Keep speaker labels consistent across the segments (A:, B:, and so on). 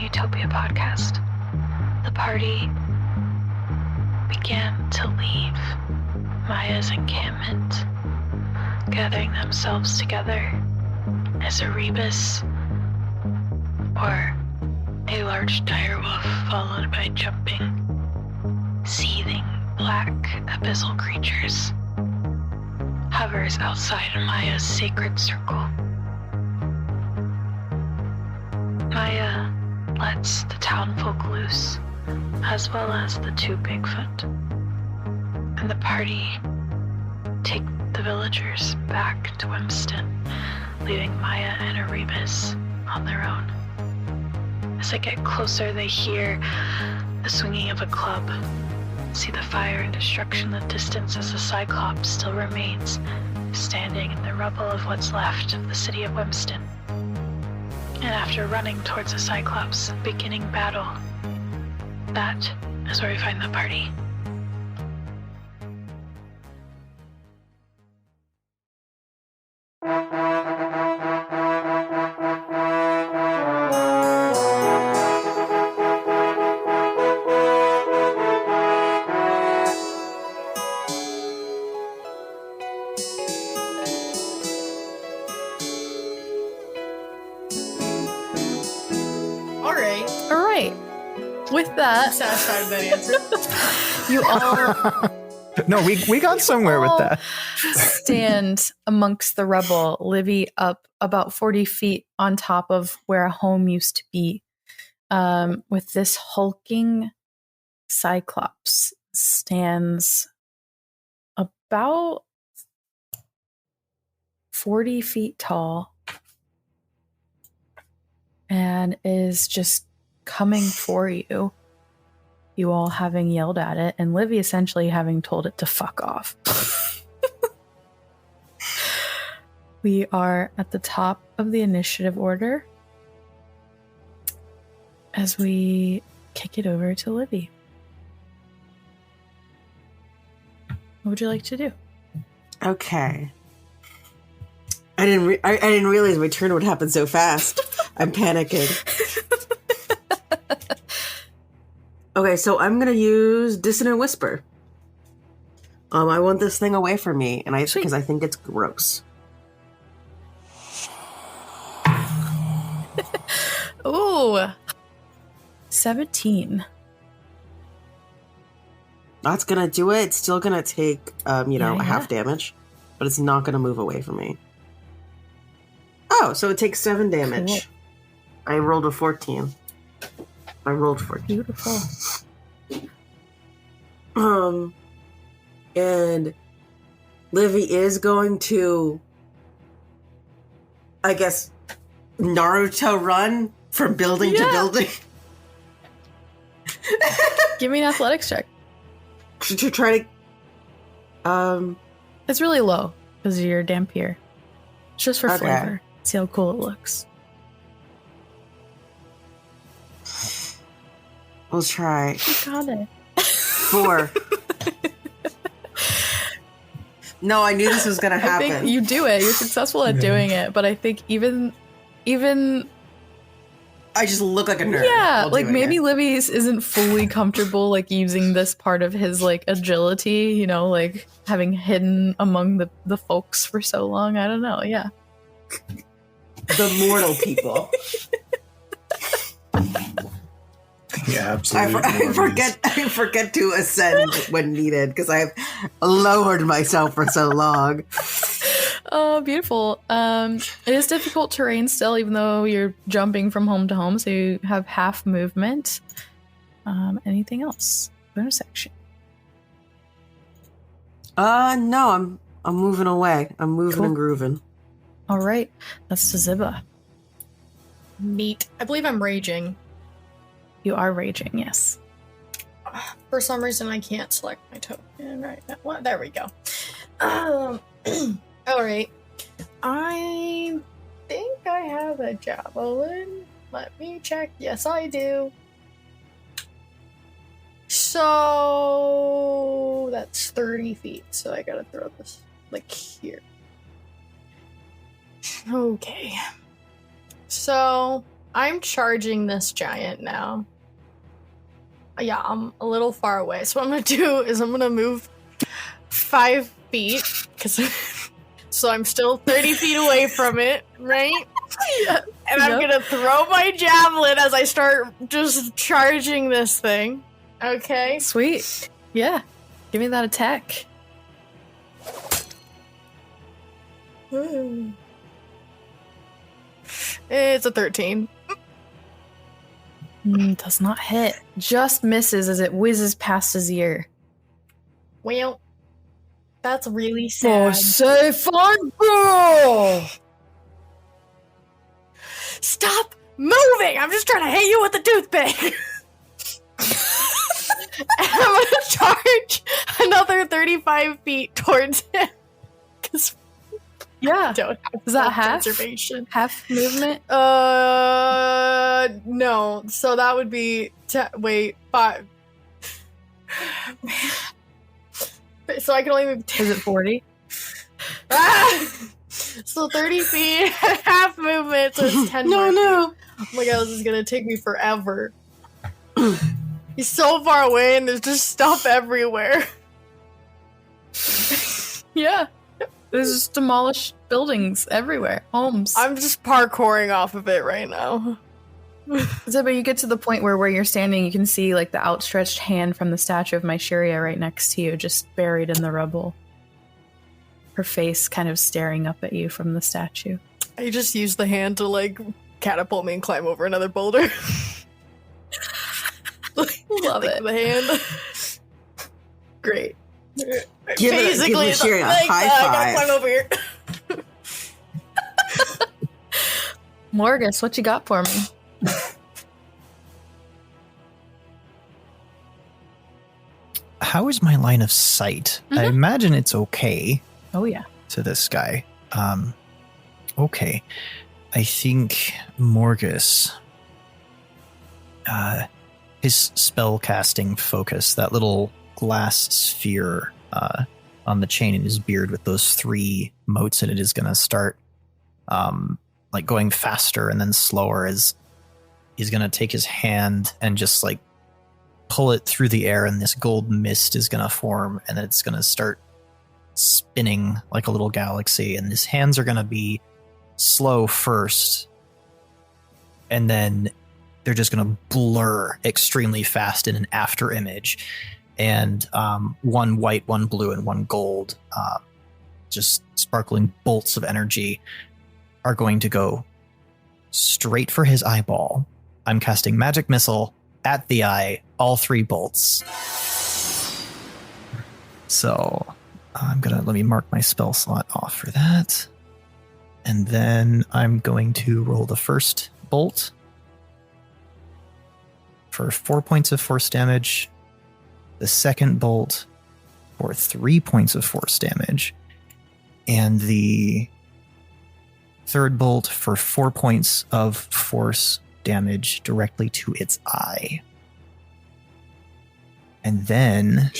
A: Utopia podcast. The party began to leave Maya's encampment, gathering themselves together as a rebus or a large direwolf followed by jumping, seething black abyssal creatures hovers outside Maya's sacred circle. Maya lets the townfolk loose, as well as the two Bigfoot, and the party take the villagers back to Whimsten, leaving Maya and Erebus on their own. As they get closer, they hear the swinging of a club, see the fire and destruction in the distance as the Cyclops still remains standing in the rubble of what's left of the city of Whimsten. And after running towards the Cyclops, beginning battle, that is where we find the party.
B: With that,
C: I'm satisfied with that answer.
B: You all
D: No, we got somewhere with that.
B: stand amongst the rubble, Livy up about 40 feet on top of where a home used to be, with this hulking Cyclops stands about 40 feet tall and is just coming for you. You all having yelled at it, and Livy essentially having told it to fuck off. We are at the top of the initiative order as we kick it over to Livy. What would you like to do?
E: Okay. I didn't realize my turn would happen so fast. I'm panicking. Okay, so I'm gonna use Dissonant Whisper. I want this thing away from me, and because I think it's gross.
B: Ooh, 17.
E: That's gonna do it. It's still gonna take, half damage, but it's not gonna move away from me. Oh, so it takes 7 damage. Cool. I rolled a 14. I rolled 14.
B: Beautiful.
E: And Livy is going to, I guess, Naruto run from building to building.
B: Give me an athletics check.
E: To try to,
B: It's really low because you're Dampier. It's just for flavor. See how cool it looks.
E: We'll try.
B: You got it.
E: 4. No, I knew this was going to happen.
B: I think you do it. You're successful at doing it. But I think even
E: I just look like a nerd.
B: Yeah, like maybe Libby's isn't fully comfortable like using this part of his like agility, you know, like having hidden among the folks for so long. I don't know. Yeah.
E: The mortal people.
D: Yeah, absolutely.
E: I forget to ascend when needed because I've lowered myself for so long.
B: Oh, beautiful. It is difficult terrain still, even though you're jumping from home to home, so you have half movement. Anything else? Bonus action.
E: No, I'm moving away. I'm moving and grooving.
B: All right, that's to Ziba.
C: Neat. I believe I'm raging.
B: You are raging, yes.
C: For some reason, I can't select my token right now. Well, there we go. All right. I think I have a javelin. Let me check. Yes, I do. So that's 30 feet. So I gotta throw this like here. Okay. So I'm charging this giant now. Yeah, I'm a little far away. So what I'm gonna do is I'm gonna move 5 feet, so I'm still 30 feet away from it, right?
B: Yeah.
C: And I'm gonna throw my javelin as I start just charging this thing. Okay?
B: Sweet. Yeah. Give me that attack.
C: It's a 13.
B: Does not hit. Just misses as it whizzes past his ear.
C: Well, that's really sad.
B: safe on girl!
C: Stop moving! I'm just trying to hit you with the toothpick! And I'm gonna charge another 35 feet towards him. Because
B: Yeah.
C: I don't have
B: Is that half?
C: self-preservation.
B: Half movement?
C: No. So that would be... wait, 5. So I can only move 10.
B: Is it 40?
C: So 30 feet, half movement, so it's 10 more feet.
E: No.
C: Oh my god, this is gonna take me forever. He's so far away and there's just stuff everywhere.
B: Yeah. There's just demolished buildings everywhere. Homes.
C: I'm just parkouring off of it right now.
B: So, but you get to the point where you're standing, you can see like the outstretched hand from the statue of Myceria right next to you, just buried in the rubble. Her face kind of staring up at you from the statue.
C: I just used the hand to like catapult me and climb over another boulder.
B: Love it.
C: The hand.
B: Great.
E: Give Myceria a high
C: I gotta
E: five.
C: climb over here.
B: Morgus, what you got for me?
D: How is my line of sight? I imagine it's okay
B: Oh, yeah.
D: to this guy. Okay. I think Morgus, his spell casting focus, that little glass sphere on the chain in his beard with those 3 motes in it, is going to start like going faster and then slower, as he's going to take his hand and just like pull it through the air, and this gold mist is going to form, and it's going to start spinning like a little galaxy, and his hands are going to be slow first, and then they're just going to blur extremely fast in an after image, and 1 white, 1 blue, and 1 gold, just sparkling bolts of energy are going to go straight for his eyeball. I'm casting Magic Missile at the eye, all 3 bolts. So let me mark my spell slot off for that. And then I'm going to roll the first bolt for 4 points of force damage, the second bolt for 3 points of force damage, and the third bolt for 4 points of force damage directly to its eye. And then...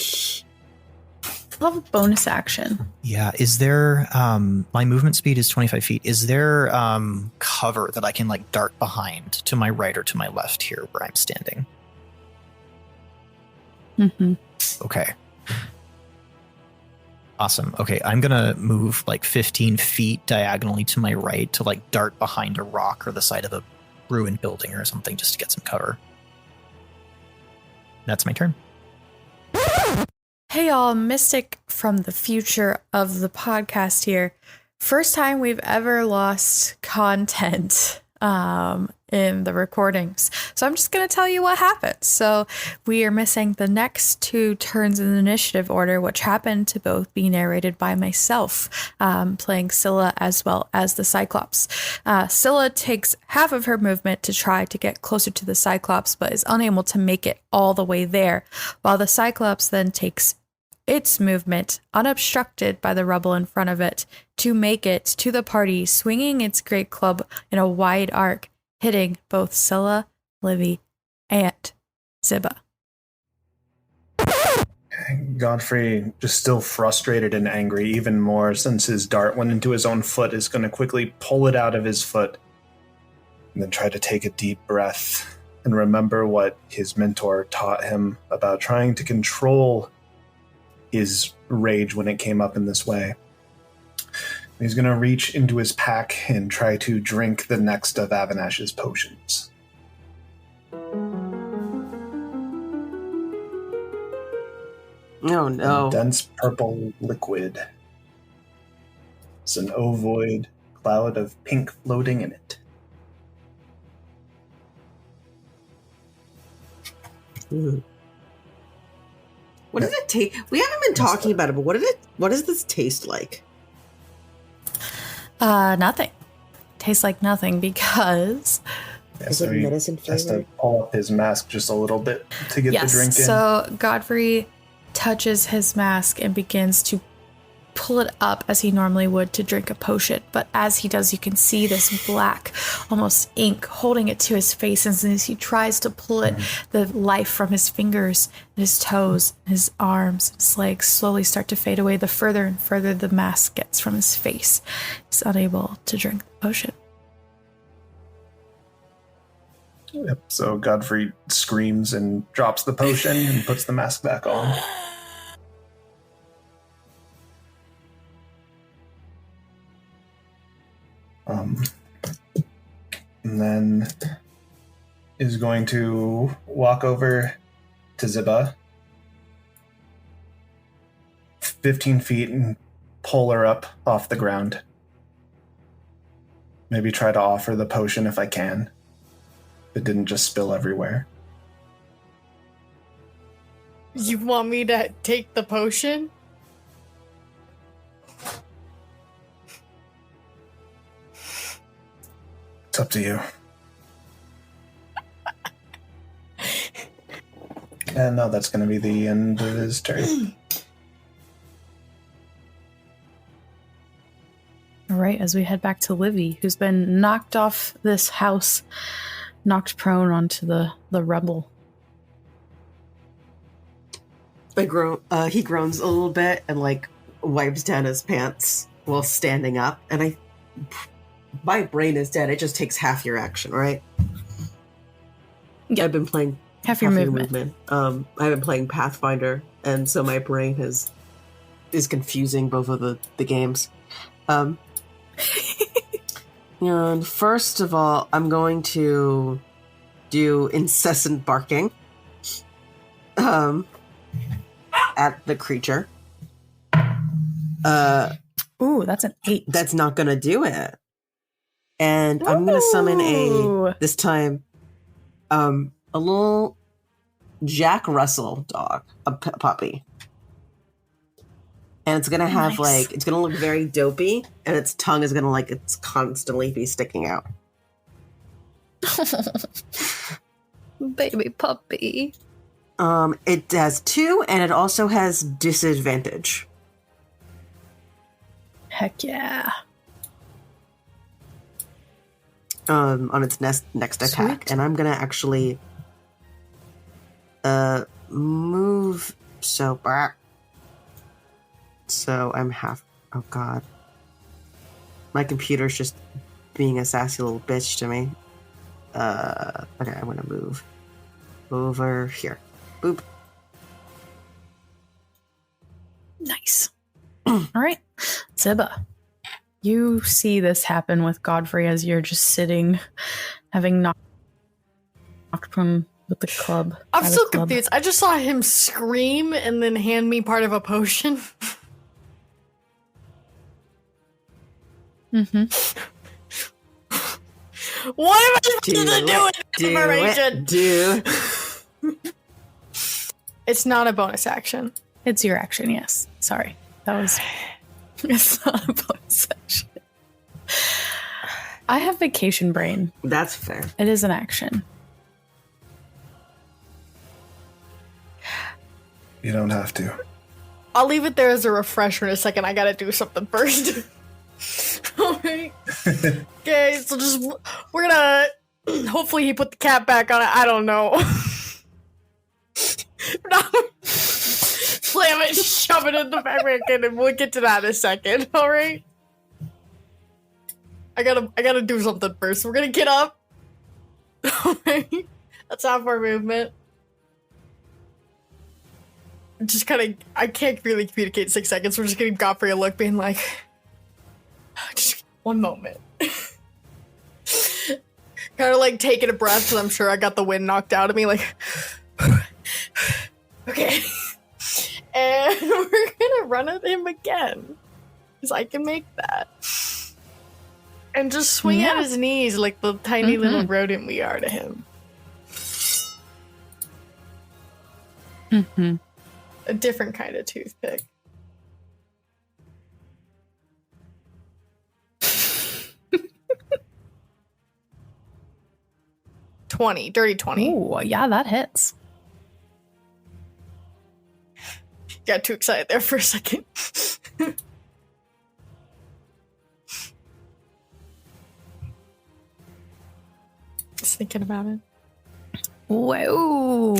B: Love a bonus action.
D: Yeah, is there... my movement speed is 25 feet. Is there cover that I can like dart behind to my right or to my left here where I'm standing?
B: Mm-hmm.
D: Okay. Awesome. Okay, I'm gonna move like 15 feet diagonally to my right to like dart behind a rock or the side of a ruined building or something just to get some cover. That's my turn.
B: Hey y'all, Mystic from the future of the podcast here. First time we've ever lost content in the recordings. So I'm just going to tell you what happened. So we are missing the next 2 turns in the initiative order, which happened to both be narrated by myself, playing Scylla as well as the Cyclops. Scylla takes half of her movement to try to get closer to the Cyclops, but is unable to make it all the way there, while the Cyclops then takes its movement, unobstructed by the rubble in front of it, to make it to the party, swinging its great club in a wide arc, hitting both Scylla, Livy, and Ziba.
F: Godfrey, just still frustrated and angry even more since his dart went into his own foot, is going to quickly pull it out of his foot And then try to take a deep breath and remember what his mentor taught him about trying to control his rage when it came up in this way. He's going to reach into his pack and try to drink the next of Avanash's potions.
E: Oh no.
F: A dense purple liquid. It's an ovoid cloud of pink floating in it.
E: Ooh. What does it taste? We haven't been talking about it, but what does this taste like?
B: Nothing. Tastes like nothing because
F: Yeah,
E: Is
F: so
E: it
F: he
E: medicine
F: has to
E: flavored?
F: pull up his mask just a little bit to get the drink in.
B: So Godfrey touches his mask and begins to pull it up as he normally would to drink a potion. But as he does, you can see this black, almost ink, holding it to his face. And as he tries to pull it, the life from his fingers, his toes, his arms, his legs slowly start to fade away. The further and further the mask gets from his face, he's unable to drink the potion.
F: Yep. So Godfrey screams and drops the potion and puts the mask back on. And then is going to walk over to Ziba 15 feet and pull her up off the ground. Maybe try to offer the potion if I can. If it didn't just spill everywhere.
C: You want me to take the potion?
F: It's up to you. And no, that's going to be the end of his turn.
B: All right, as we head back to Livy, who's been knocked off this house, knocked prone onto the rubble.
E: He groans a little bit and like wipes down his pants while standing up. And my brain is dead. It just takes half your action, right?
B: Yeah.
E: I've been playing
B: Half your movement.
E: I've been playing Pathfinder, and so my brain is confusing both of the games. And first of all, I'm going to do incessant barking at the creature.
B: Ooh, that's an 8.
E: That's not going to do it. And I'm going to summon this time, a little Jack Russell dog, a puppy. And it's going to have
B: Nice.
E: it's going to look very dopey, and its tongue is going to it's constantly be sticking out.
B: Baby puppy.
E: It has 2, and it also has disadvantage.
B: Heck yeah.
E: On its next attack.
B: Sweet.
E: And I'm going to actually move so back. So I'm half... Oh, God. My computer's just being a sassy little bitch to me. Okay, I'm going to move over here. Boop.
B: Nice. All right. Ziba, you see this happen with Godfrey as you're just sitting, having knocked prone with the club.
C: I'm
B: by the
C: still
B: club.
C: confused. I just saw him scream and then hand me part of a potion.
B: Mm-hmm.
C: What am I supposed to do with this information?
E: Do.
C: It's not a bonus action.
B: It's your action, yes. Sorry. That was... It's not a bonus action. I have vacation brain.
E: That's fair.
B: It is an action.
F: You don't have to.
C: I'll leave it there as a refresher in a second. I gotta do something first. Alright. Okay, so we're gonna... Hopefully he put the cap back on it. I don't know. Slam it, shove it in the backpack, and we'll get to that in a second. Alright? I gotta do something first. We're gonna get up. That's half our movement. Just kind of, I can't really communicate in 6 seconds. We're just giving Godfrey a look, being like, just one moment. Kind of like taking a breath, because I'm sure I got the wind knocked out of me, like, okay. And we're gonna run at him again, because I can make that. And just swing at his knees like the tiny little rodent we are to him.
B: Mm-hmm.
C: A different kind of toothpick. Dirty 20.
B: Ooh, yeah, that hits.
C: Got too excited there for a second. Just thinking about it.
B: Whoa.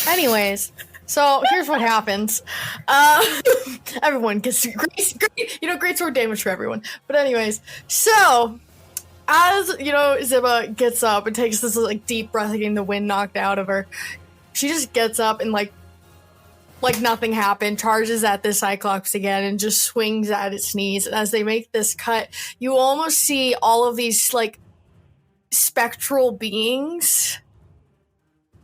C: Anyways, so here's what happens. Everyone gets great sword damage for everyone. But anyways, so as Ziba gets up and takes this like deep breath, getting the wind knocked out of her, she just gets up and like nothing happened, charges at the Cyclops again and just swings at its knees. And as they make this cut, you almost see all of these like spectral beings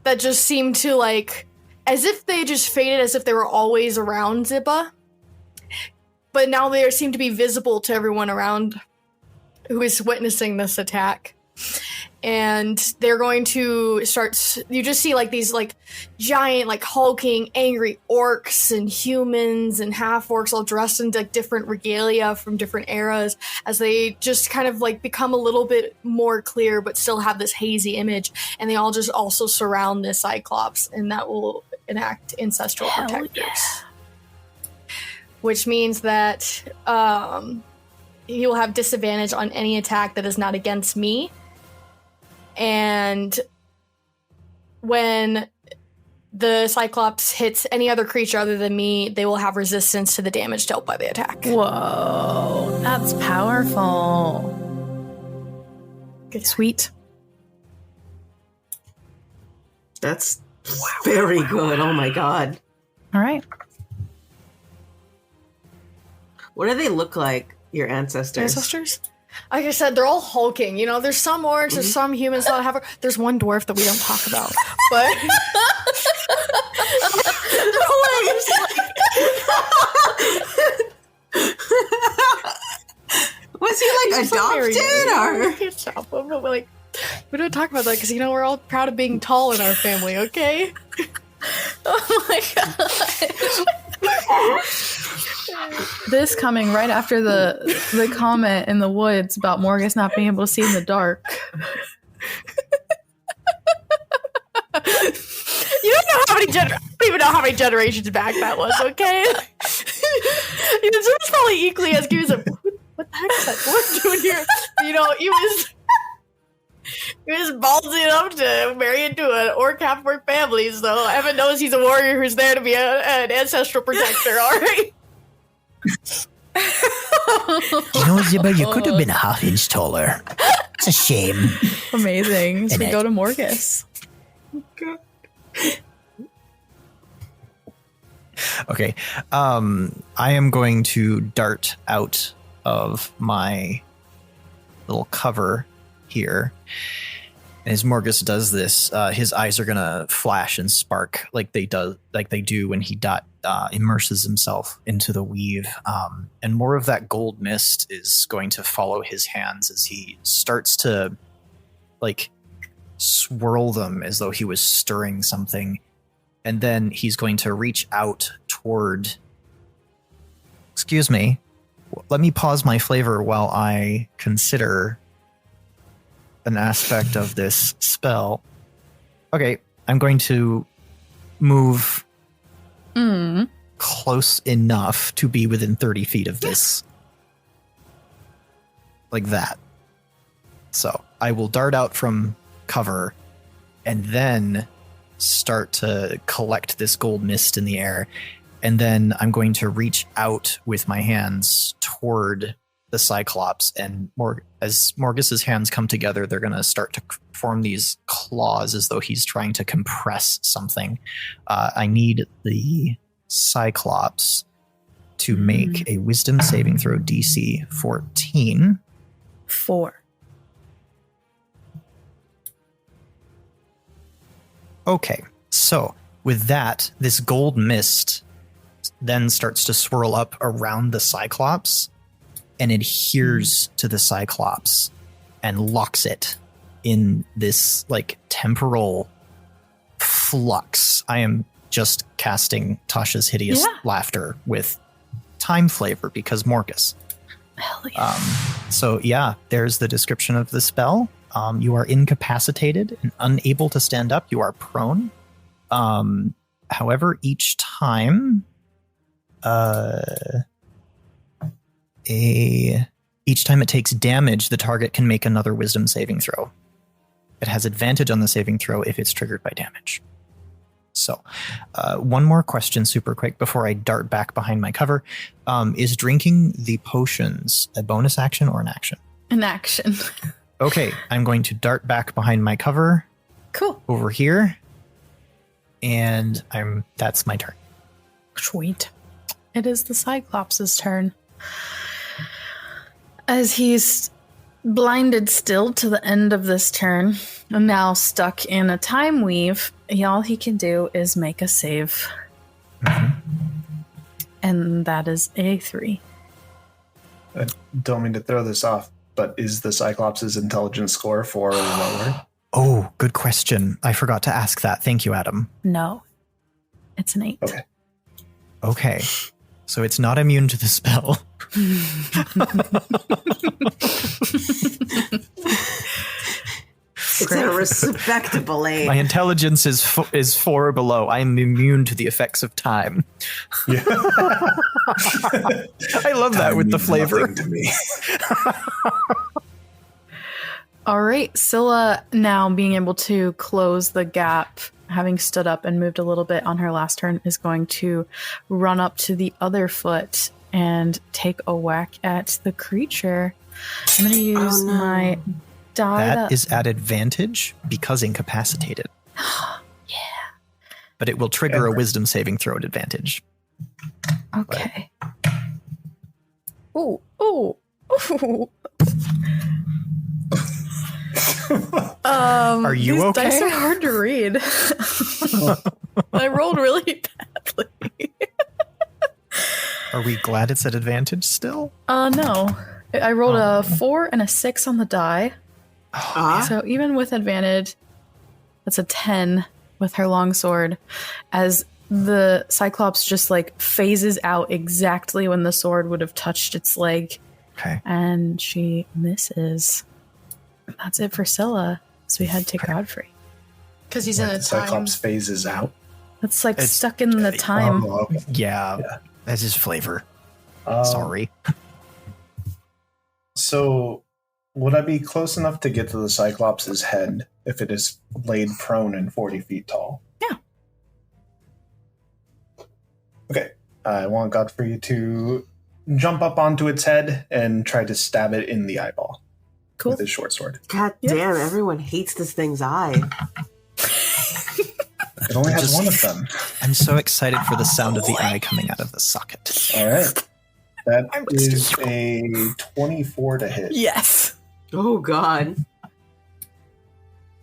C: that just seem to like, as if they just faded, as if they were always around Ziba. But now they seem to be visible to everyone around who is witnessing this attack. And they're going to start, you just see like these like giant, like hulking, angry orcs and humans and half-orcs all dressed in like different regalia from different eras as they just kind of like become a little bit more clear but still have this hazy image. And they all just also surround this Cyclops, and that will enact ancestral protectors. Yeah. Which means that you'll have disadvantage on any attack that is not against me. And when the Cyclops hits any other creature other than me, they will have resistance to the damage dealt by the attack.
B: Whoa, that's powerful.
C: Good.
B: Sweet.
E: That's very good. Oh my god.
B: All right.
E: What do they look like, your ancestors?
C: Like I said, they're all hulking. There's some orcs, there's some humans that have. There's one dwarf that we don't talk about, but
E: was he like adopted or?
C: We can't stop him, but like we don't talk about that because we're all proud of being tall in our family. Okay.
B: Oh my god. This coming right after the comment in the woods about Morgus not being able to see in the dark.
C: You don't even know how many generations back that was, okay? It was probably equally as good as what the heck is that dwarf doing here? He was ballsy enough to marry into an orc half-orc family, so Evan knows he's a warrior who's there to be an ancestral protector, alright?
D: Ziba, you could have been a half-inch taller. It's a shame.
B: Amazing. So we go to Morgus.
D: Okay. I am going to dart out of my little cover here. And as Morgus does this, his eyes are gonna flash and spark like they do when he immerses himself into the weave. And more of that gold mist is going to follow his hands as he starts to like swirl them as though he was stirring something. And then he's going to reach out toward... Excuse me. Let me pause my flavor while I consider an aspect of this spell. Okay, I'm going to move close enough to be within 30 feet of this. Like that. So I will dart out from cover and then start to collect this gold mist in the air. And then I'm going to reach out with my hands toward the Cyclops, and as Morgus's hands come together, they're going to start to form these claws as though he's trying to compress something. I need the Cyclops to make a Wisdom saving throw, DC 14.
B: 4.
D: Okay, so with that, this gold mist then starts to swirl up around the Cyclops and adheres to the Cyclops and locks it in this like temporal flux. I am just casting Tasha's hideous laughter with time flavor because Morgus.
B: Hell yeah.
D: So yeah, there's the description of the spell. You are incapacitated and unable to stand up. You are prone. However, each time it takes damage, the target can make another Wisdom saving throw. It has advantage on the saving throw if it's triggered by damage. So, one more question super quick before I dart back behind my cover. Is drinking the potions a bonus action or an action?
B: An action.
D: Okay, I'm going to dart back behind my cover.
B: Cool.
D: Over here. And that's my turn.
B: Sweet. It is the Cyclops' turn. As he's blinded still to the end of this turn, and now stuck in a time weave, all he can do is make a save. And that is a 3.
F: I don't mean to throw this off, but is the Cyclops' intelligence score 4 or lower?
D: Oh, good question. I forgot to ask that. Thank you, Adam.
B: No. It's an 8.
D: Okay. So it's not immune to the spell.
E: It's a respectable 8.
D: My intelligence is 4 or below. I am immune to the effects of time.
F: Yeah.
D: I love that with the flavor.
F: To me.
B: All right, Scylla, now being able to close the gap, having stood up and moved a little bit on her last turn, is going to run up to the other foot and take a whack at the creature. I'm going to use my die.
D: That is at advantage because incapacitated.
B: Yeah.
D: But it will trigger a Wisdom saving throw at advantage.
B: Okay. Ooh.
D: Are you
B: these
D: okay?
B: Dice are hard to read. I rolled really badly.
D: Are we glad it's at advantage still?
B: No. I rolled a 4 and a 6 on the die. So even with advantage, that's a 10 with her longsword. As the Cyclops just like phases out exactly when the sword would have touched its leg.
D: Okay.
B: And she misses. That's it for Scylla. So we head to Godfrey.
C: Because he's in a time.
F: Cyclops phases out.
B: That's like stuck in the time.
F: Oh, okay.
D: Yeah. That's his flavor. Sorry.
F: So, would I be close enough to get to the Cyclops' head if it is laid prone and 40 feet tall?
B: Yeah.
F: Okay. I want Godfrey to jump up onto its head and try to stab it in the eyeball with his short sword.
E: God damn, everyone hates this thing's eye.
F: It only has one of them.
D: I'm so excited for the sound of the eye coming out of the socket.
F: All right. That is a 24 to hit.
B: Yes.
E: Oh, God.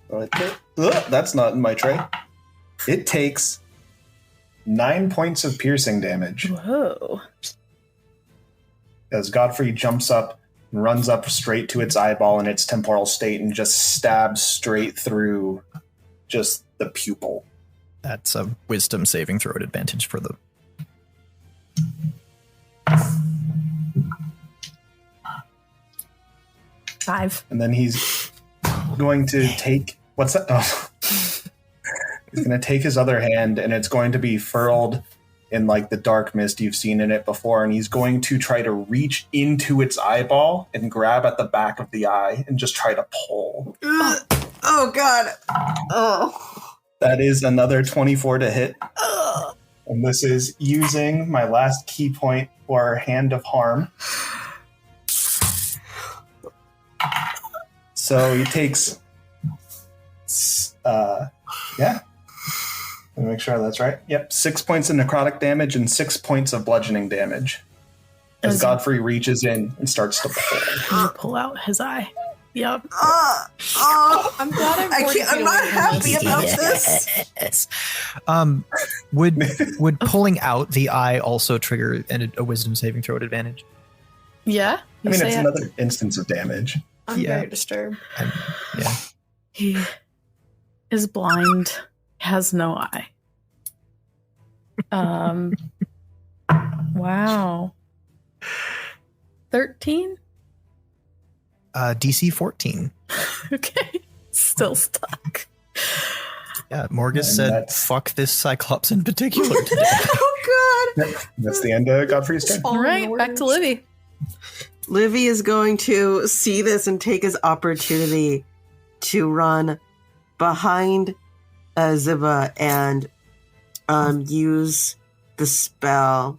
F: That's not in my tray. It takes 9 points of piercing damage
B: Whoa.
F: as Godfrey jumps up and runs up straight to its eyeball in its temporal state and just stabs straight through just the pupil.
D: That's a Wisdom saving throw at advantage for the...
B: Five.
F: And then he's going to take... What's that? Oh. He's going to take his other hand, and it's going to be furled in like the dark mist you've seen in it before, and he's going to try to reach into its eyeball and grab at the back of the eye and just try to pull.
E: Oh, God. Oh.
F: That is another 24 to hit. And this is using my last key point for Hand of Harm. So he takes, Let me make sure that's right. Yep, 6 points of necrotic damage and 6 points of bludgeoning damage. As Godfrey reaches in and starts to pull.
B: You pull out his eye. Yep.
C: I'm glad
E: I'm not happy about this.
D: Would pulling out the eye also trigger a wisdom saving throw at advantage?
B: Yeah.
F: I mean, it's another instance of damage.
C: I'm very disturbed.
D: Yeah.
B: He is blind, has no eye. Wow. 13?
D: DC 14.
B: Okay. Still stuck.
D: Yeah, Morgus
F: And
D: said,
F: that's-
D: fuck this Cyclops in particular today.
E: Oh, God.
F: Yep, that's the end of Godfrey's turn.
B: All right, back to Livy.
E: Livy is going to see this and take his opportunity to run behind Ziba and use the spell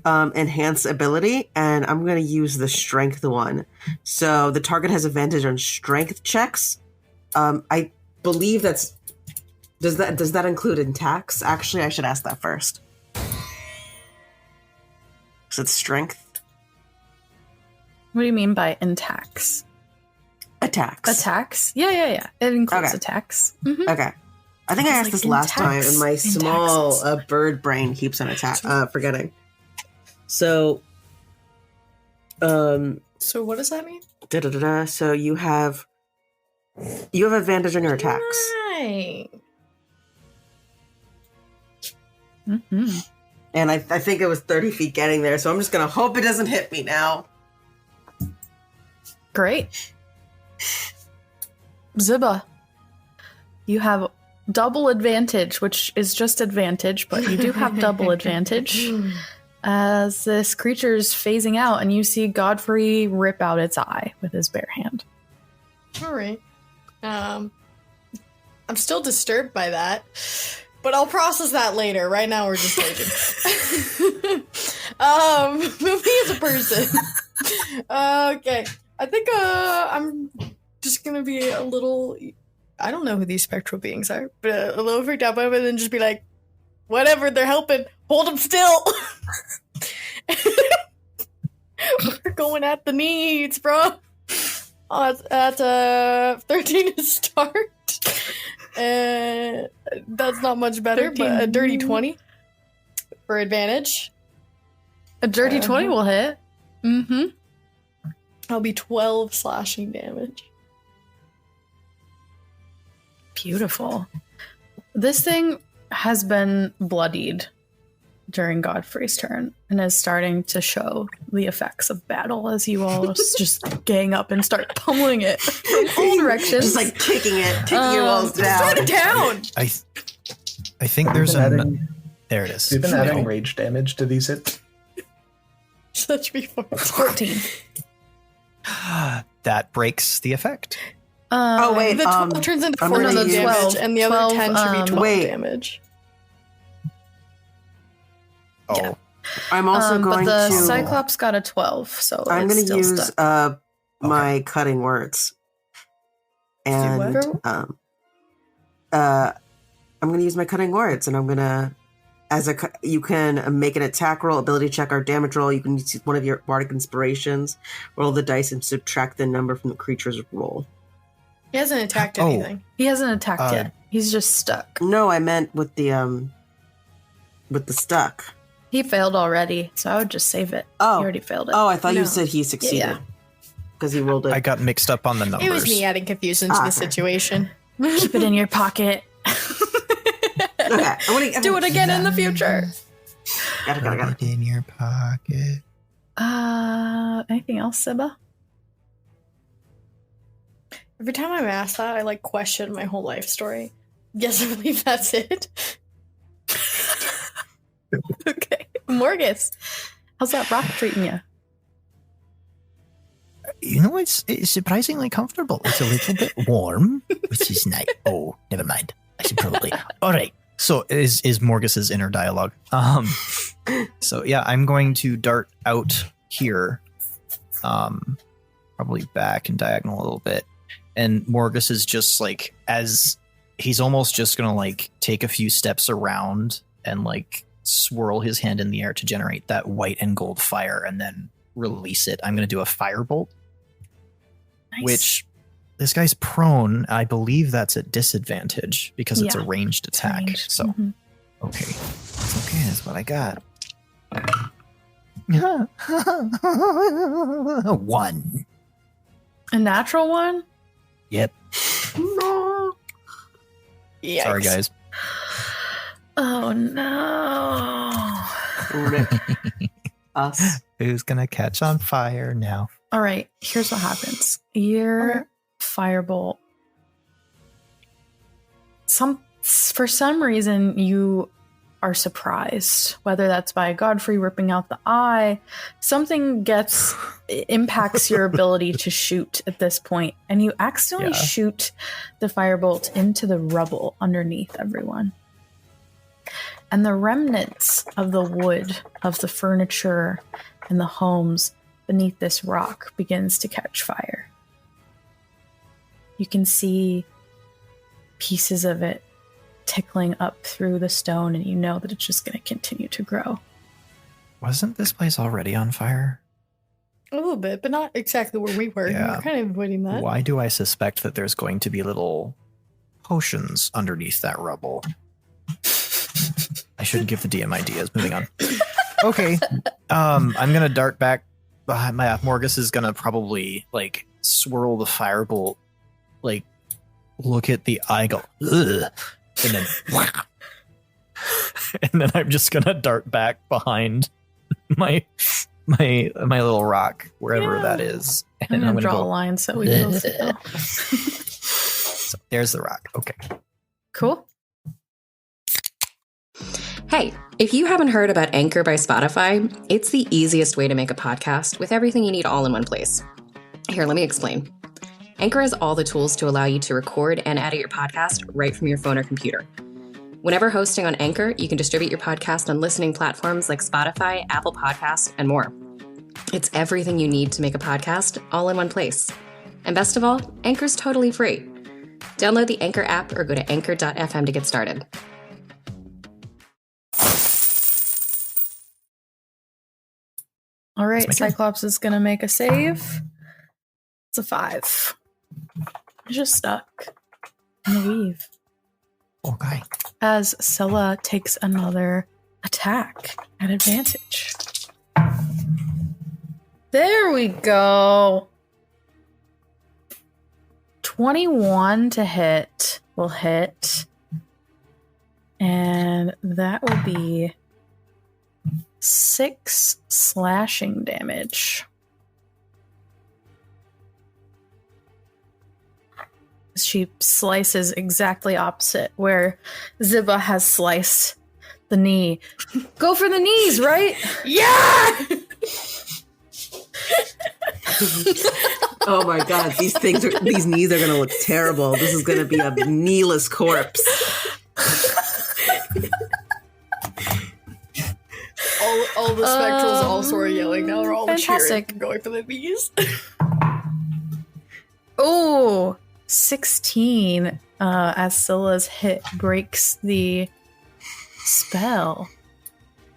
E: enhance ability, and I'm going to use the strength one. So the target has advantage on strength checks. I believe does that include attacks? Actually, I should ask that first. So it's strength.
B: What do you mean by attacks? Attacks? Yeah. It includes attacks. Mhm.
E: Okay. I think I asked this last time, and my small bird brain keeps on forgetting. So,
C: So what does that mean?
E: So you have advantage on your attacks.
C: Right.
B: Mm-hmm.
E: And I think it was 30 feet getting there, so I'm just gonna hope it doesn't hit me now.
B: Great. Ziba, you have double advantage, which is just advantage, but you do have double advantage as this creature's phasing out, and you see Godfrey rip out its eye with his bare hand.
C: All right. I'm still disturbed by that, but I'll process that later. Right now, we're just raging. Moving as a person. Okay. I think I'm just gonna be a little. I don't know who these spectral beings are, but a little freaked out by it, and then just be like, whatever, they're helping. Hold them still. We're going at the needs, bro. At 13 to start. That's not much better,
B: 13.
C: but a dirty 20 for advantage.
B: A dirty 20 will hit. Mm-hmm.
C: I'll be 12 slashing damage.
B: Beautiful. This thing has been bloodied during Godfrey's turn and is starting to show the effects of battle as you all just gang up and start pummeling it from all directions.
E: Just like kicking you walls down.
C: Destroy the town!
D: I think there's there it is.
F: You've been adding rage damage to these hits.
C: That should be
B: 14.
D: That breaks the effect.
E: Oh, wait,
C: The 12 turns into
E: I'm
C: 14
E: gonna
C: damage,
E: use-
C: and the other 10 should be 12
E: wait.
C: damage.
D: Oh,
B: Yeah.
E: I'm also going
B: but the
E: to.
B: Cyclops got a 12, so
E: I'm
B: it's
E: going to
B: still
E: use
B: stuck.
E: my cutting words, and
C: what?
E: I'm going to use my cutting words, and I'm going to, you can make an attack roll, ability check, or damage roll. You can use one of your bardic inspirations, roll the dice, and subtract the number from the creature's roll.
C: He hasn't attacked
D: Oh.
C: anything.
B: He hasn't attacked yet. He's just stuck.
E: No, I meant with the stuck.
B: He failed already, so I would just save it.
E: Oh.
B: He already failed it.
E: Oh, I thought
C: No.
E: you said he succeeded
B: Yeah.
E: because he rolled it.
D: I got mixed up on the numbers.
C: It was me adding confusion to the
E: Okay.
C: situation.
B: Keep it in your pocket.
E: Okay,
B: Do it again in the future.
E: Got it.
D: Put it in your pocket.
B: Anything else, Siba?
C: Every time I'm asked that, I question my whole life story. Yes, I believe that's it.
B: Okay. Morgus, how's that rock treating you?
D: You know, it's surprisingly comfortable. It's a little bit warm, which is nice. Oh, never mind. I should probably. All right. So is Morgus's inner dialogue. So yeah, I'm going to dart out here, probably back and diagonal a little bit, and Morgus is just like, as he's almost just gonna like take a few steps around and like swirl his hand in the air to generate that white and gold fire, and then release it. I'm gonna do a firebolt, which this guy's prone. I believe that's at disadvantage because it's a ranged attack.
B: Ranged.
D: So okay, it's okay. That's what I got. 1.
B: A natural one?
D: Yep.
E: No.
C: Yikes.
D: Sorry, guys.
B: Oh no.
E: Rip us.
D: Who's gonna catch on fire now?
B: All right, here's what happens. Your firebolt. For some reason you are surprised, whether that's by Godfrey ripping out the eye, something impacts your ability to shoot at this point, and you accidentally shoot the firebolt into the rubble underneath everyone. And the remnants of the wood, of the furniture, and the homes beneath this rock begins to catch fire. You can see pieces of it tickling up through the stone, and you know that it's just going to continue to grow.
D: Wasn't this place already on fire?
C: A little bit, but not exactly where we were.
D: Yeah.
C: We were kind of avoiding that.
D: Why do I suspect that there's going to be little potions underneath that rubble? I shouldn't give the DM ideas. Moving on. Okay. I'm going to dart back behind my Morgus is going to probably like swirl the firebolt, like look at the eye, go, ugh, and then and then I'm just going to dart back behind my little rock, wherever that is. And
B: I'm going to draw a line so we can both know.
D: So there's the rock. Okay.
B: Cool.
G: Hey, if you haven't heard about Anchor by Spotify, it's the easiest way to make a podcast with everything you need all in one place. Here, let me explain. Anchor has all the tools to allow you to record and edit your podcast right from your phone or computer. Whenever hosting on Anchor, you can distribute your podcast on listening platforms like Spotify, Apple Podcasts, and more. It's everything you need to make a podcast all in one place. And best of all, Anchor's totally free. Download the Anchor app or go to anchor.fm to get started.
B: All right, Cyclops is going to make a save. It's a 5. It's just stuck in the weave.
D: Okay.
B: As Scylla takes another attack at advantage. There we go. 21 to hit will hit. And that will be 6 slashing damage. She slices exactly opposite where Ziba has sliced the knee. Go for the knees, right?
C: Yeah!
E: Oh my god, these knees are gonna look terrible. This is gonna be a kneeless corpse.
C: all the spectrals also are yelling now. They're all
B: fantastic.
C: cheering, going for the knees.
B: Oh, 16 as Scylla's hit breaks the spell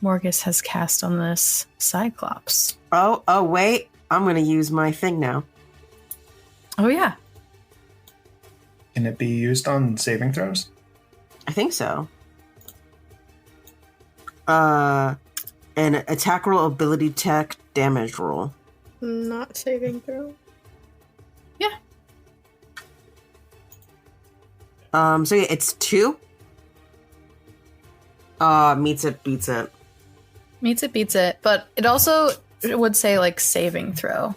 B: Morgus has cast on this Cyclops.
E: Oh, wait. I'm going to use my thing now.
B: Oh, yeah.
F: Can it be used on saving throws?
E: I think so. An attack roll, ability check, damage roll.
C: Not saving throw.
B: Yeah.
E: So yeah, it's 2. Meets it, beats it.
B: Meets it, beats it. But it also would say, like, saving throw.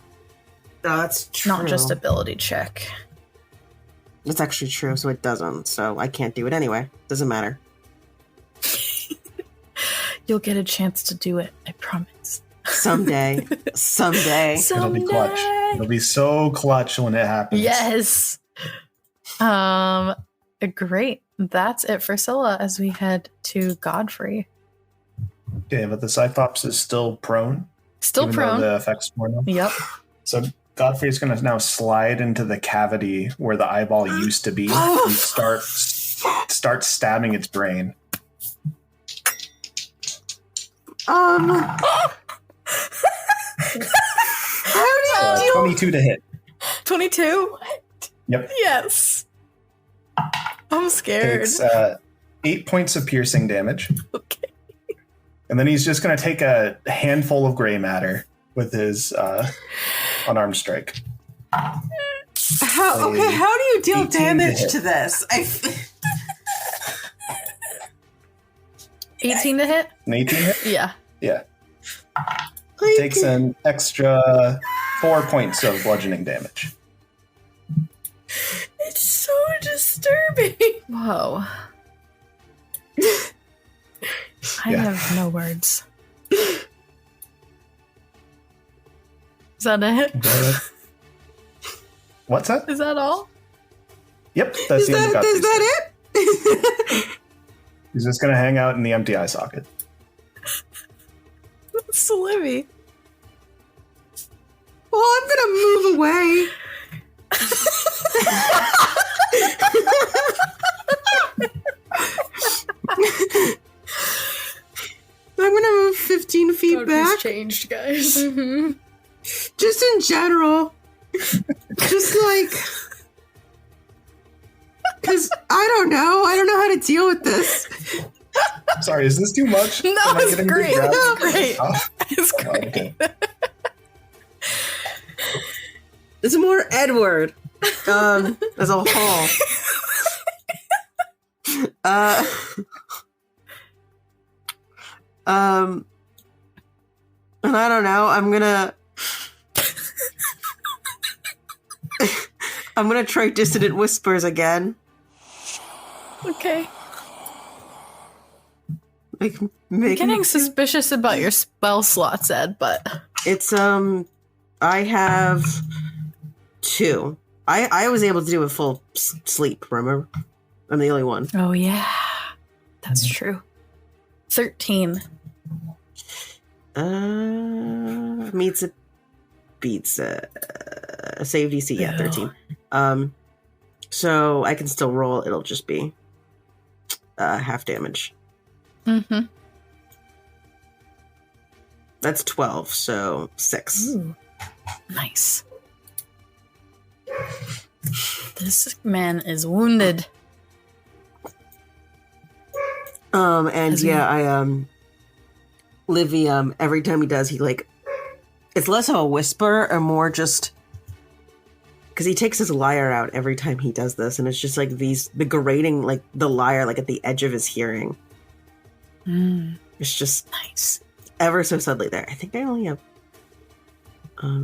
E: That's true.
B: Not just ability check.
E: It's actually true, so it doesn't. So I can't do it anyway. Doesn't matter.
B: You'll get a chance to do it, I promise.
E: Someday. Someday.
F: It'll be clutch. It'll be so clutch when it happens.
B: Yes. Great. that's it for Scylla as we head to Godfrey.
F: Okay, but the Cyclops is still prone.
B: Still
F: even
B: prone.
F: though the effect's worn off.
B: Yep.
F: So Godfrey is going to now slide into the cavity where the eyeball used to be and start stabbing its brain.
E: How do you
F: 22 to hit.
B: 22?
F: Yep.
B: Yes. I'm scared.
F: Takes 8 points of piercing damage.
B: Okay.
F: And then he's just going to take a handful of gray matter with his unarmed strike.
E: How do you deal
F: 18
E: damage
F: to
E: to this?
B: 18 to hit?
F: An 18 hit?
B: Yeah.
F: Yeah. Takes an extra 4 points of bludgeoning damage.
C: It's so disturbing.
B: Whoa. I
F: Yeah.
B: have no words. Is that it?
F: What's that?
B: Is that all?
F: Yep, that's the end of Godfrey's
E: Is that it?
F: He's just going to hang out in the empty eye socket.
B: It's Livy.
E: Well, I'm gonna move away. I'm gonna move 15 feet
C: God,
E: back.
C: who's changed, guys.
B: Mm-hmm.
E: Just in general. Just like... Because I don't know how to deal with this.
F: Sorry, is this too much?
B: No,
F: Am I
B: it's
F: getting good
B: great.
F: grabs?
B: It's great.
F: Oh,
B: It's great.
F: okay.
E: It's more Edward. As a whole. And I don't know, I'm gonna try Dissonant Whispers again.
B: Okay.
E: Like,
B: I'm
E: make
B: getting suspicious about your spell slots, Ed, but
E: It's, I have 2. I was able to do a full sleep, remember? I'm the only one.
B: oh yeah, that's true. 13.
E: Meets a beats a save DC, yeah, 13. So I can still roll, it'll just be half damage.
B: Mm-hmm.
E: That's 12, so 6.
B: Ooh, nice. This man is wounded.
E: And
B: Has
E: yeah, Livy, every time he does, he like, it's less of a whisper and more just, because he takes his lyre out every time he does this, and it's just like the grating, like the lyre, like at the edge of his hearing. It's just
B: Nice.
E: ever so subtly there. I think I only have,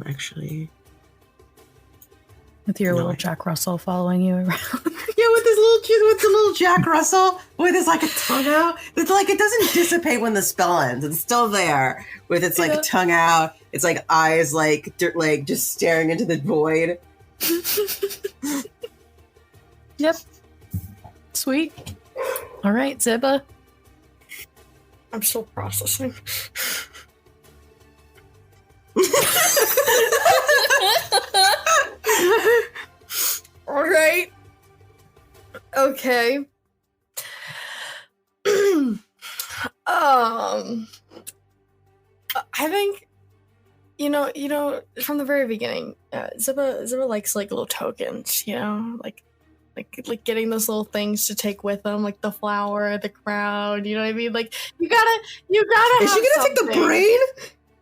E: actually,
B: With your
E: No,
B: little
E: I-
B: Jack Russell following you around.
E: yeah, with the little Jack Russell with his like a tongue out. It's like it doesn't dissipate when the spell ends. It's still there with its like
B: Yeah.
E: tongue out. It's like eyes like like just staring into the void.
B: Yep. Sweet. All right, Ziba.
C: I'm still processing. All right. Okay. I think you know from the very beginning, Ziba likes like little tokens, like getting those little things to take with them, like the flower, the crown. You know what I mean? Like you gotta.
E: Is she gonna take the
C: something.
E: brain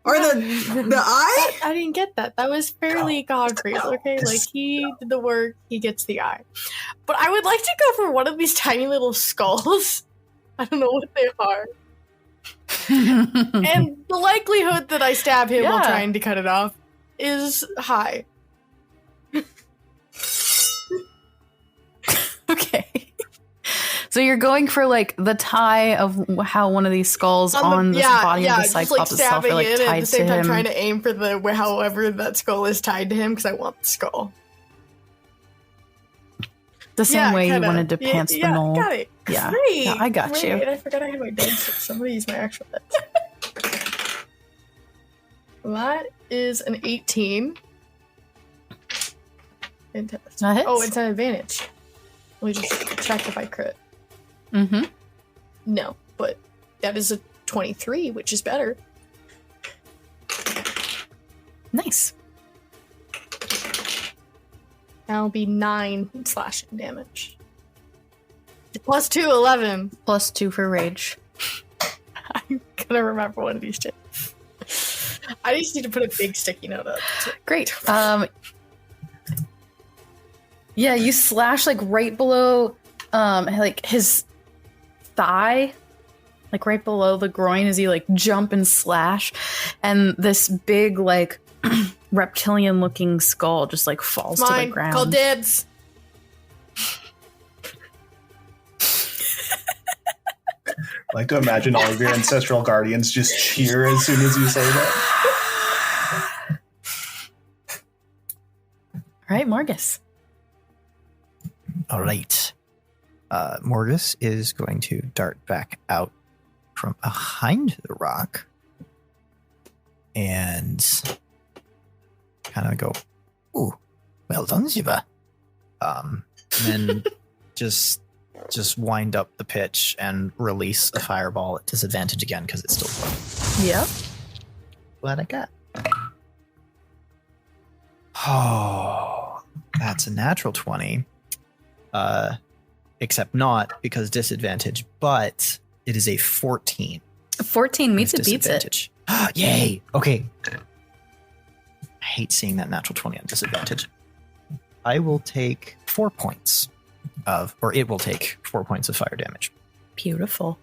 E: or the eye?
C: I didn't get that. That was fairly Godfrey's, okay? Like, he did the work, he gets the eye. But I would like to go for one of these tiny little skulls. I don't know what they are. And the likelihood that I stab him while
B: Yeah.
C: trying to cut it off is high.
B: Okay. So you're going for like the tie of how one of these skulls on the body of the
C: just,
B: Cyclops
C: like,
B: itself are
C: stabbing
B: like
C: it, and
B: tied
C: at the same
B: to
C: time
B: him.
C: trying to aim for the however that skull is tied to him, because I want the skull.
B: The same way
C: kinda.
B: you wanted to pants the knoll.
C: Got it.
B: Yeah.
C: Great.
B: Yeah, I got you.
C: I forgot I had my dice. Somebody used my actual dice. That is an 18. Fantastic.
B: That hits.
C: Oh, it's an advantage. We just check if I crit.
B: Mm-hmm.
C: No, but that is a 23, which is better.
B: Nice.
C: That'll be 9 slashing damage. Plus 2, 11.
B: Plus 2 for rage.
C: I'm gonna remember one of these two. I just need to put a big sticky note up.
B: Great. Yeah, you slash like right below like his thigh, like right below the groin as you like jump and slash, and this big like reptilian looking skull just like falls to the ground.
C: Call dibs.
F: I like to imagine all of your ancestral guardians just cheer as soon as you say that.
B: All right, Morgus.
D: All right. Morgus is going to dart back out from behind the rock and kind of go, "Ooh, well done, Ziba." And then just wind up the pitch and release a fireball at disadvantage again because it's still floating.
B: Yep.
D: What I got? Oh, that's a natural 20. Except not because disadvantage, but it is a 14.
B: 14 meets it, beats it.
D: Yay! Okay. I hate seeing that natural 20 on disadvantage. I will take 4 points it will take 4 points of fire damage.
B: Beautiful.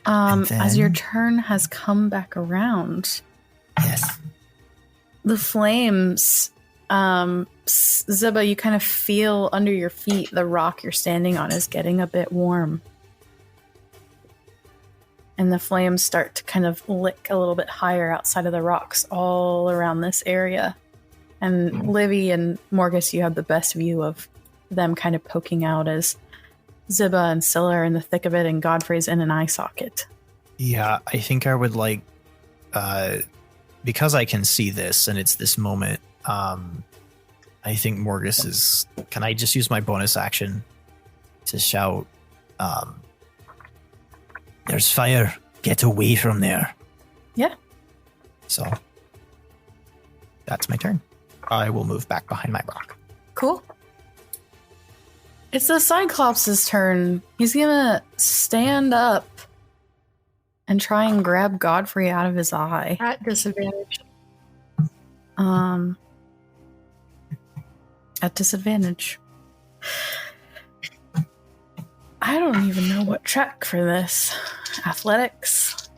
D: And
B: As your
D: then-
B: turn has come back around,
D: Yes.
B: the flames, Ziba, you kind of feel under your feet the rock you're standing on is getting a bit warm. And the flames start to kind of lick a little bit higher outside of the rocks all around this area. And Livy and Morgus, you have the best view of them kind of poking out as Ziba and Scylla are in the thick of it and Godfrey's in an eye socket.
D: Yeah, I think I would like, because I can see this and it's this moment, I think Morgus is, can I just use my bonus action to shout, there's fire, get away from there.
B: Yeah.
D: So, that's my turn. I will move back behind my rock.
B: Cool. It's the Cyclops' turn. He's gonna stand up and try and grab Godfrey out of his eye.
C: At disadvantage.
B: At disadvantage. I don't even know what check for this. Athletics?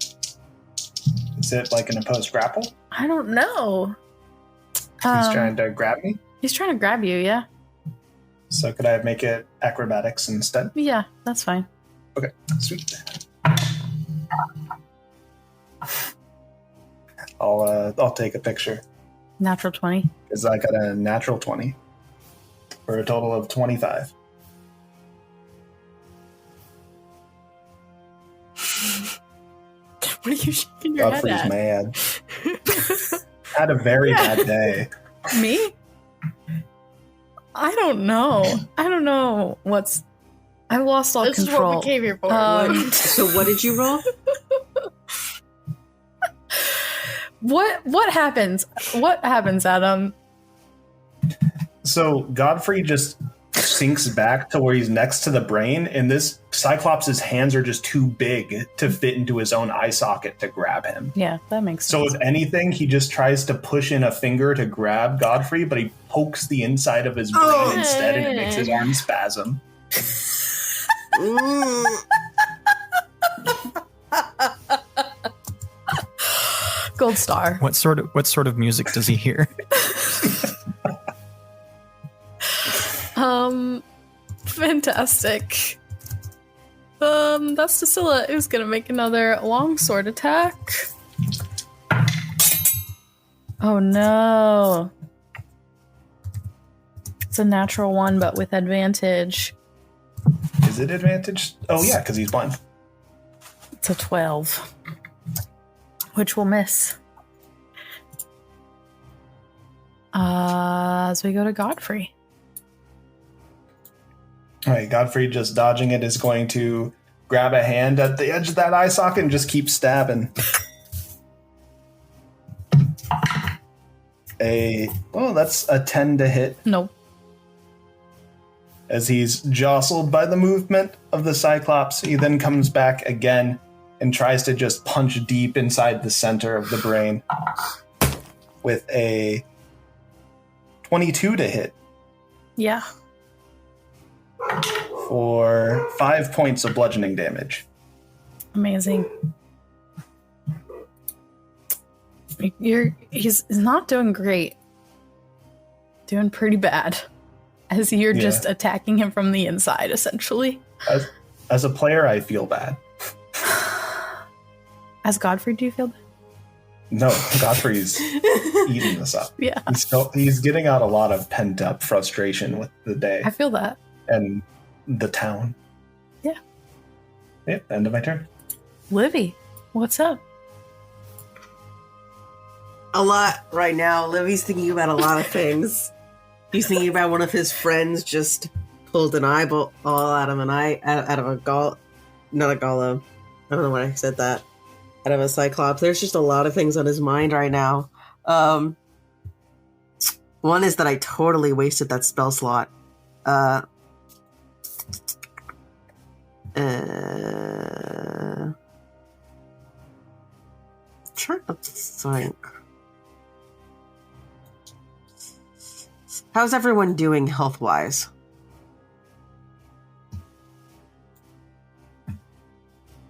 F: Is it like an opposed grapple?
B: I don't know.
F: He's trying to grab me.
B: He's trying to grab you, yeah?
F: So could I make it acrobatics instead?
B: Yeah, that's fine.
F: Okay, sweet. I'll take a picture
B: Natural 20.
F: because I got a natural 20 for a total of 25.
C: What are you shaking your head
F: Godfrey's
C: at?
F: mad. Had a very bad day.
B: Me? I don't know. I don't know what's... I lost all
C: This
B: control.
C: is what we came here for.
E: So what did you roll?
B: What happens? What happens, Adam?
F: So Godfrey just sinks back to where he's next to the brain, and this Cyclops' hands are just too big to fit into his own eye socket to grab him.
B: Yeah, that makes
F: So
B: sense.
F: if anything, he just tries to push in a finger to grab Godfrey, but he pokes the inside of his brain
C: Oh.
F: instead, and it makes his arm spasm.
B: Gold star.
D: What sort of music does he hear?
B: Fantastic. That's Priscilla who's gonna make another longsword attack. Oh no. It's a natural 1, but with advantage.
F: Is it advantage? Oh, yeah, because he's blind.
B: It's a 12, which will miss. As we go to Godfrey.
F: All right, Godfrey, just dodging it, is going to grab a hand at the edge of that eye socket and just keep stabbing. That's a 10 to hit.
B: Nope.
F: As he's jostled by the movement of the Cyclops, he then comes back again and tries to just punch deep inside the center of the brain with a 22 to hit.
B: Yeah.
F: For 5 points of bludgeoning damage.
B: Amazing. He's not doing great. Doing pretty bad. As you're just attacking him from the inside, essentially.
F: As a player, I feel bad.
B: As Godfrey, do you feel bad?
F: No, Godfrey's eating this up.
B: Yeah.
F: He's getting out a lot of pent-up frustration with the day.
B: I feel that.
F: And the town.
B: Yeah.
F: Yep, end of my turn.
B: Livy, what's up?
E: A lot right now. Livy's thinking about a lot of things. He's thinking about one of his friends just pulled an eyeball out of a not a golem. I don't know why I said that. Out of a Cyclops. There's just a lot of things on his mind right now. One is that I totally wasted that spell slot. Trying to think. How's everyone doing health-wise?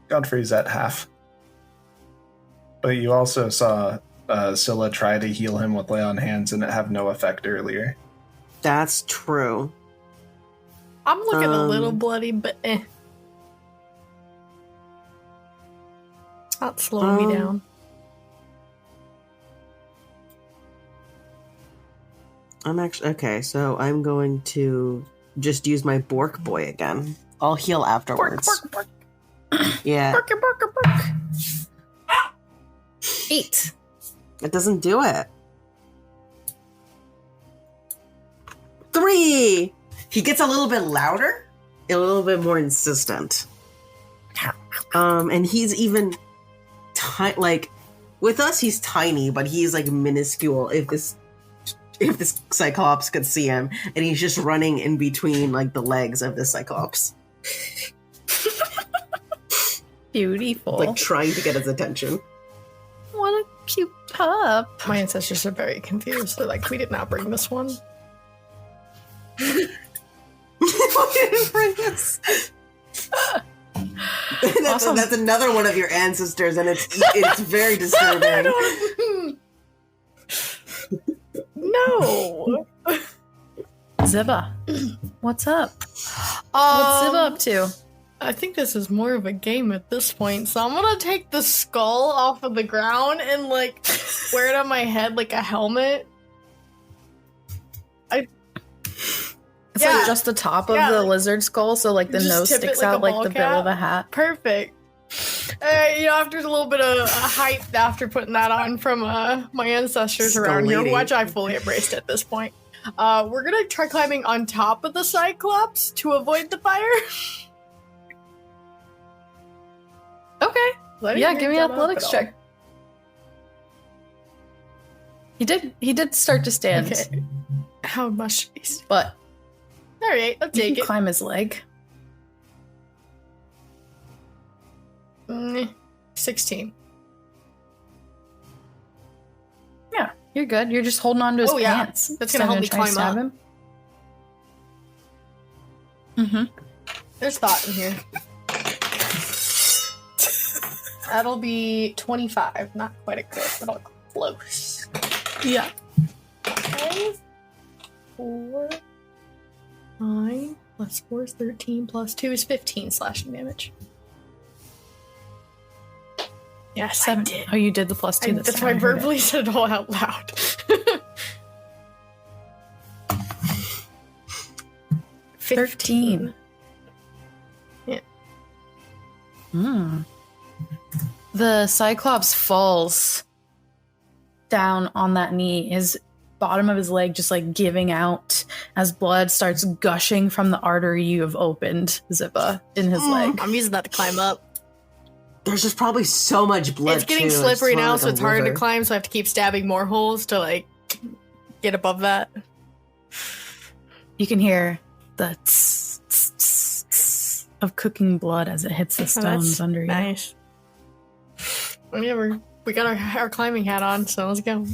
F: Godfrey's at half. But you also saw Scylla try to heal him with lay on hands and it have no effect earlier.
E: That's true.
C: I'm looking a little bloody, but Not slowing me down.
E: I'm actually okay, so I'm going to just use my Bork Boy again. I'll heal afterwards.
C: Bork.
E: Yeah.
C: Bork.
B: 8.
E: It doesn't do it. 3! He gets a little bit louder, a little bit more insistent. And he's even with us he's tiny, but he's like minuscule if this Cyclops could see him, and he's just running in between like the legs of the Cyclops.
B: Beautiful.
E: Like trying to get his attention.
B: What a cute pup.
C: My ancestors are very confused. They're like, we did not bring this one.
E: We didn't bring this.
B: Awesome.
E: That's another one of your ancestors, and it's very disturbing.
C: No.
B: Ziba, what's up? What's Ziba up to?
C: I think this is more of a game at this point, so I'm gonna take the skull off of the ground and like wear it on my head like a helmet.
B: It's like just the top of the lizard skull, so like the
C: just
B: nose
C: tip it
B: sticks
C: like a
B: out like
C: ball
B: the
C: cap.
B: bill of a hat.
C: Perfect. After a little bit of hype after putting that on from my ancestors
E: Skull
C: around here,
E: lady.
C: which I fully embraced at this point. We're gonna try climbing on top of the Cyclops to avoid the fire.
B: Okay. Yeah, give me an
C: jump up
B: athletics
C: at all.
B: check. He did start to stand,
C: Okay. How much?
B: but
C: All right, I'll
B: you
C: take
B: can
C: it.
B: climb his leg.
C: 16.
B: Yeah, you're good. You're just holding on to his
C: Oh, yeah.
B: pants.
C: That's gonna help me climb up.
B: him. Mm-hmm.
C: There's thought in here. That'll be 25. Not quite a crit, but I'll close.
B: Yeah.
C: 5, 4, 9, plus 4 is 13, plus 2 is 15 slashing damage. Yes, I did.
B: Oh, you did the plus 2.
C: That's why I verbally said it all out loud.
B: 13.
C: Yeah.
B: The Cyclops falls down on that knee, his bottom of his leg just like giving out as blood starts gushing from the artery you have opened, Zippa, in his leg.
C: I'm using that to climb up.
E: There's just probably so much blood.
C: It's getting
E: too.
C: slippery
E: It's
C: now,
E: like
C: so
E: a
C: it's harder to
E: river.
C: climb, so I have to keep stabbing more holes to like get above that.
B: You can hear the tss, tss, tss, tss of cooking blood as it hits the stones under you.
C: Nice. Whatever. We got our climbing hat on, so let's go.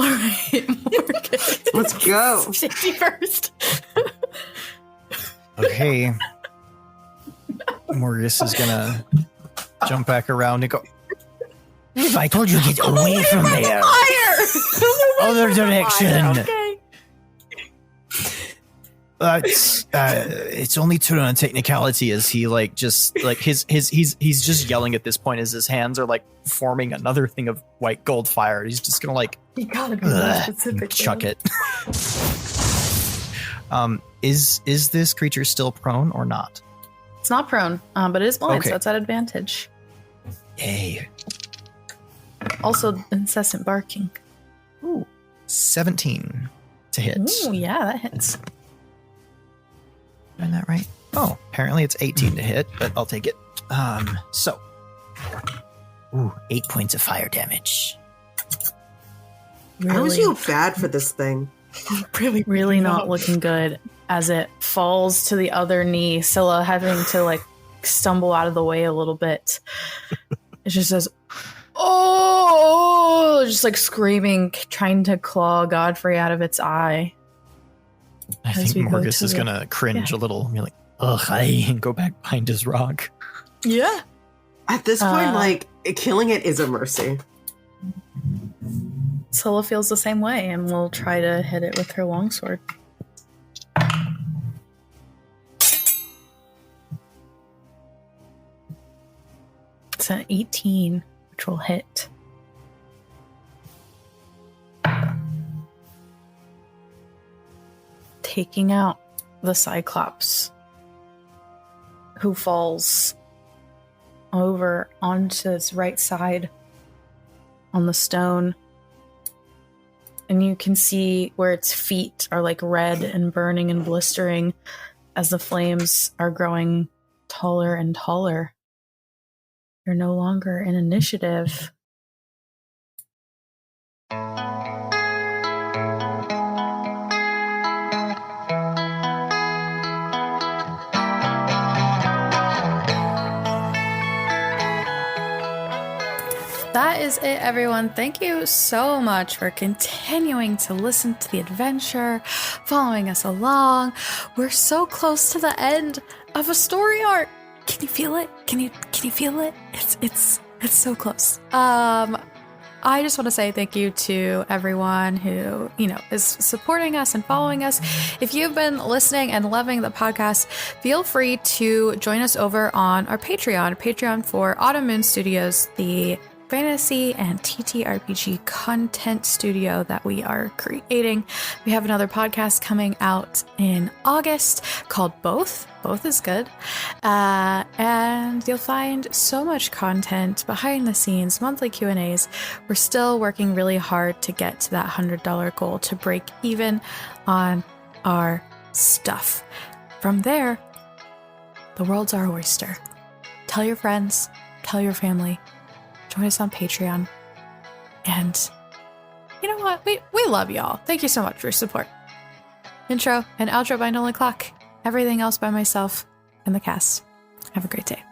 B: All right, Morgan.
E: Let's go.
C: Safety first.
D: Okay. Morgus is gonna jump back around and go. If I told you to get away from there. Other direction.
C: Okay.
D: It's only to a technicality as he like just like he's just yelling at this point as his hands are like forming another thing of white gold fire. He's just gonna like
C: You gotta be more specific.
D: chuck it. Is this creature still prone or not?
B: It's not prone, but it is blind,
D: Okay.
B: so it's at advantage.
D: Hey,
B: Also, incessant barking.
D: 17 to hit.
B: Ooh, yeah, that hits.
D: Am I that right? Oh, apparently it's 18 to hit, but I'll take it. So, 8 points of fire damage.
E: I always
B: Really,
E: feel bad for this thing.
B: really not looking good as it falls to the other knee. Scylla having to like stumble out of the way a little bit. It just says, "Oh!" just like screaming, trying to claw Godfrey out of its eye.
D: I
B: As
D: think
B: we go
D: Morgus
B: to
D: is
B: the-
D: gonna cringe a little, be like, ugh, and go back behind his rock.
C: Yeah.
E: At this point,
B: Uh,
E: like, killing it is a mercy.
B: Scylla feels the same way and will try to hit it with her longsword. It's an 18, which will hit. Taking out the Cyclops, who falls over onto its right side on the stone. And you can see where its feet are like red and burning and blistering as the flames are growing taller and taller. You're no longer in initiative. That is it, everyone. Thank you so much for continuing to listen to the adventure, following us along. We're so close to the end of a story arc. Can you feel it? Can you feel it? It's so close. I just want to say thank you to everyone who, is supporting us and following us. If you've been listening and loving the podcast, feel free to join us over on our Patreon for Autumn Moon Studios, the fantasy and TTRPG content studio that we are creating. We have another podcast coming out in August called Both is good, and you'll find so much content behind the scenes, monthly Q&As. We're still working really hard to get to that $100 goal to break even on our stuff. From there, the world's our oyster. Tell your friends, tell your family, join us on Patreon. And you know what? We love y'all. Thank you so much for your support. Intro and outro by Nolan Clock. Everything else by myself and the cast. Have a great day.